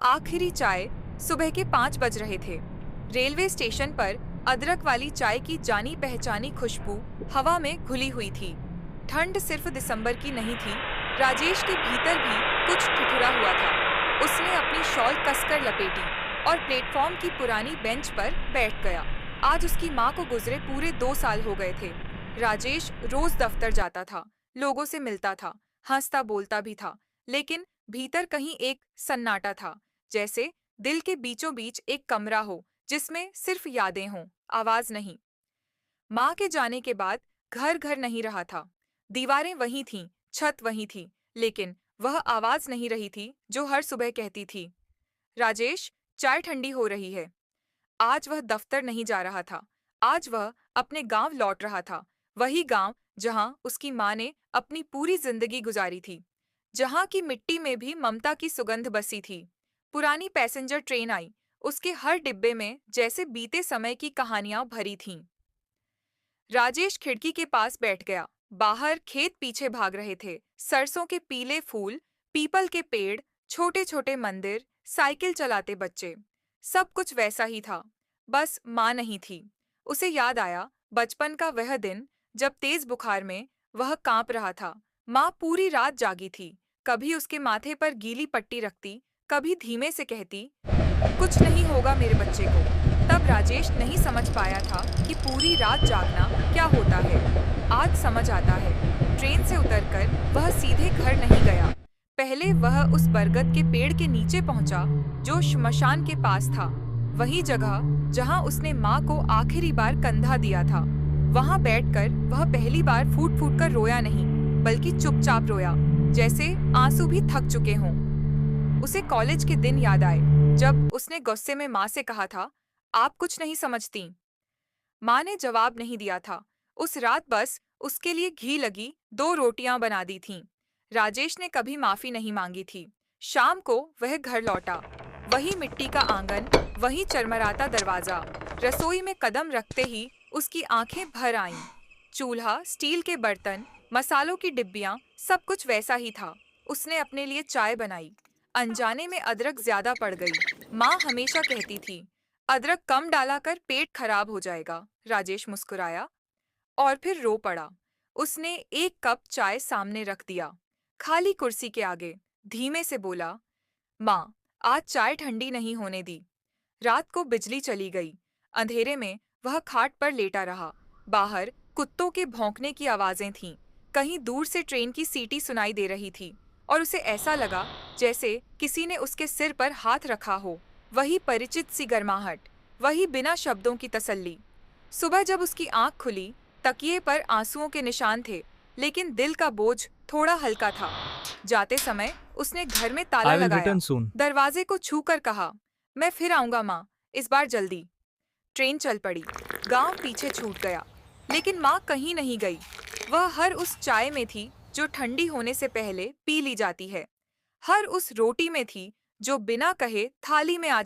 आखिरी चाय सुबह के 5 बज रहे थे। रेलवे स्टेशन पर अदरक वाली चाय की जानी पहचानी खुशबू हवा में घुली हुई थी। ठंड सिर्फ दिसंबर की नहीं थी, राजेश के भीतर भी कुछ ठिठुरा हुआ था। उसने अपनी शॉल कसकर लपेटी और प्लेटफॉर्म की पुरानी बेंच पर बैठ गया। आज उसकी माँ को गुजरे पूरे 2 साल हो गए थे। राजेश रोज दफ्तर जाता था, लोगों से मिलता था, हंसता बोलता भी था, लेकिन भीतर कहीं एक सन्नाटा था, जैसे दिल के बीचों बीच एक कमरा हो जिसमें सिर्फ यादें हों, आवाज नहीं। माँ के जाने के बाद घर घर नहीं रहा था। दीवारें वहीं थीं, छत वहीं थी, लेकिन वह आवाज नहीं रही थी जो हर सुबह कहती थी, राजेश, चाय ठंडी हो रही है। आज वह दफ्तर नहीं जा रहा था। आज वह अपने गांव लौट रहा था। वही गांव जहां उसकी माँ ने अपनी पूरी जिंदगी गुजारी थी, जहां की मिट्टी में भी ममता की सुगंध बसी थी। पुरानी पैसेंजर ट्रेन आई, उसके हर डिब्बे में जैसे बीते समय की कहानियां भरी थीं। राजेश खिड़की के पास बैठ गया। बाहर खेत पीछे भाग रहे थे, सरसों के पीले फूल, पीपल के पेड़, छोटे छोटे मंदिर, साइकिल चलाते बच्चे। सब कुछ वैसा ही था, बस माँ नहीं थी। उसे याद आया बचपन का वह दिन जब तेज बुखार में वह कांप रहा था। माँ पूरी रात जागी थी, कभी उसके माथे पर गीली पट्टी रखती, कभी धीमे से कहती, कुछ नहीं होगा मेरे बच्चे को। तब राजेश नहीं समझ पाया था कि पूरी रात जागना क्या होता है। आज समझ आता है। ट्रेन से उतरकर वह सीधे घर नहीं गया। पहले वह उस बरगद के पेड़ के नीचे पहुंचा जो श्मशान के पास था। वही जगह जहां उसने माँ को आखिरी बार कंधा दिया था। वहां बैठकर वह पहली बार फूट फूट कर रोया नहीं, बल्कि चुपचाप रोया, जैसे आंसू भी थक चुके हों। उसे कॉलेज के दिन याद आए, जब उसने गुस्से में माँ से कहा था, आप कुछ नहीं समझती। माँ ने जवाब नहीं दिया था। उस रात बस उसके लिए घी लगी 2 रोटियां बना दी थीं। राजेश ने कभी माफी नहीं मांगी थी। शाम को वह घर लौटा। वही मिट्टी का आंगन, वही चरमराता दरवाजा। रसोई में कदम रखते ही उसकी आंखें भर आईं। चूल्हा, स्टील के बर्तन, मसालों की डिब्बियां, सब कुछ वैसा ही था। उसने अपने लिए चाय बनाई। अनजाने में अदरक ज्यादा पड़ गई। माँ हमेशा कहती थी, अदरक कम डाला कर पेट खराब हो जाएगा। राजेश मुस्कुराया और फिर रो पड़ा। उसने एक कप चाय सामने रख दिया, खाली कुर्सी के आगे, धीमे से बोला, माँ, आज चाय ठंडी नहीं होने दी। रात को बिजली चली गई। अंधेरे में वह खाट पर लेटा रहा। बाहर कुत्तों के भौंकने की आवाजें थीं। कहीं दूर से ट्रेन की सीटी सुनाई दे रही थी और उसे ऐसा लगा जैसे किसी ने उसके सिर पर हाथ रखा हो। वही परिचित सी गर्माहट, वही बिना शब्दों की तसल्ली। सुबह जब उसकी आंख खुली, तकिए पर आंसुओं के निशान थे, लेकिन दिल का बोझ थोड़ा हल्का था। जाते समय उसने घर में ताला I will लगाया, return soon. दरवाजे को छूकर कहा, मैं फिर आऊंगा माँ, इस बार जल्दी। ट्रेन चल पड़ी। गांव पीछे छूट गया, लेकिन माँ कहीं नहीं गई। वह हर उस चाय में थी जो ठंडी होने से पहले पी ली जाती है, हर उस रोटी में थी जो बिना कहे थाली में आ